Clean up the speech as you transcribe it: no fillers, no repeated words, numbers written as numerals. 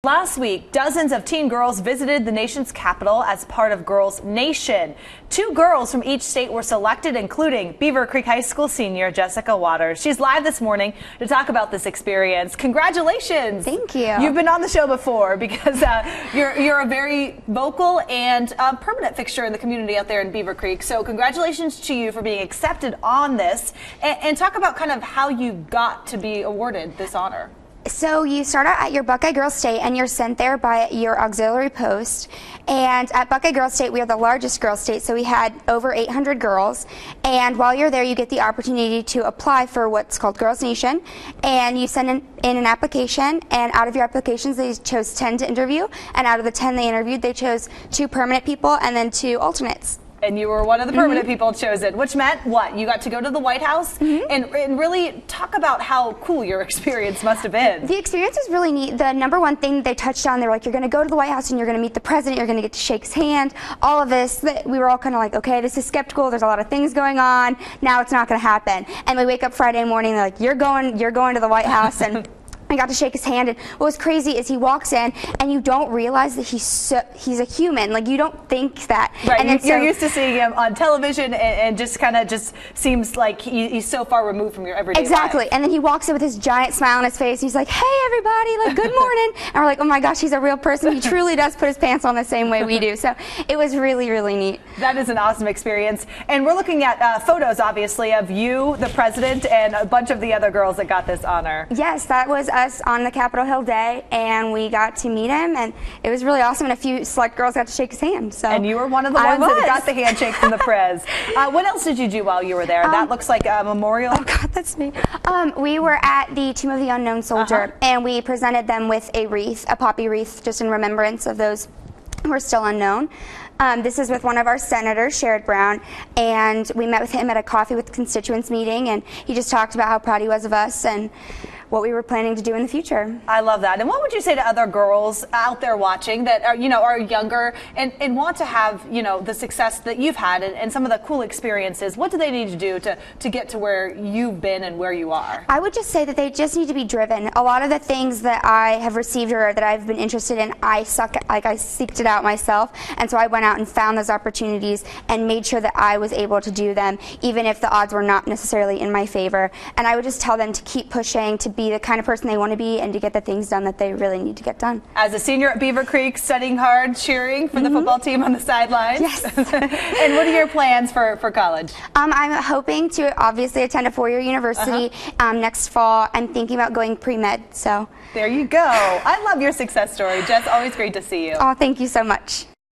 Last week, dozens of teen girls visited the nation's capital as part of Girls Nation. 2 girls from each state were selected, including Beaver Creek High School senior Jessica Waters. She's live this morning to talk about this experience. Congratulations. Thank you. You've been on the show before because you're a very vocal and permanent fixture in the community out there in Beaver Creek. So congratulations to you for being accepted on this, and talk about kind of how you got to be awarded this honor. So you start out at your Buckeye Girls State and you're sent there by your auxiliary post. And at Buckeye Girls State, we are the largest girls state, so we had over 800 girls. And while you're there, you get the opportunity to apply for what's called Girls Nation. And you send in an application, and out of your applications, they chose 10 to interview. And out of the 10 they interviewed, they chose 2 permanent people and then 2 alternates. And you were one of the permanent people chosen, which meant what? You got to go to the White House and really talk about how cool your experience must have been. The experience was really neat. The number one thing they touched on, they were like, you're going to go to the White House and you're going to meet the president, you're going to get to shake his hand, all of this. We were all kind of like, okay, this is skeptical, there's a lot of things going on, now it's not going to happen. And we wake up Friday morning, they're like, you're going to the White House. And I got to shake his hand, and what was crazy is he walks in and you don't realize that he's a human. Like, you don't think that. Right, and you're used to seeing him on television and just kind of seems like he's so far removed from your everyday Exactly, life. And then he walks in with this giant smile on his face. He's like, hey everybody, like, good morning. And we're like, oh my gosh, he's a real person. He truly does put his pants on the same way we do. So it was really, really neat. That is an awesome experience. And we're looking at photos, obviously, of you, the president, and a bunch of the other girls that got this honor. Yes, that was us on the Capitol Hill day, and we got to meet him, and it was really awesome, and a few select girls got to shake his hand. So and you were one of the ones that got the handshake from the Prez. What else did you do while you were there? That looks like a memorial. Oh God, that's me. We were at the Tomb of the Unknown Soldier, and we presented them with a wreath, a poppy wreath, just in remembrance of those who are still unknown. This is with one of our senators, Sherrod Brown, and we met with him at a coffee with constituents meeting, and he just talked about how proud he was of us and what we were planning to do in the future. I love that. And what would you say to other girls out there watching that are, are younger and want to have, the success that you've had and some of the cool experiences? What do they need to do to get to where you've been and where you are? I would just say that they just need to be driven. A lot of the things that I have received or that I've been interested in, I seeked it out myself. And so I went out and found those opportunities and made sure that I was able to do them, even if the odds were not necessarily in my favor. And I would just tell them to keep pushing, to be the kind of person they want to be, and to get the things done that they really need to get done. As a senior at Beaver Creek, studying hard, cheering for the football team on the sidelines. Yes. And what are your plans for college? I'm hoping to obviously attend a 4-year university next fall. I'm thinking about going pre-med. So there you go. I love your success story, Jess. Always great to see you. Oh, thank you so much.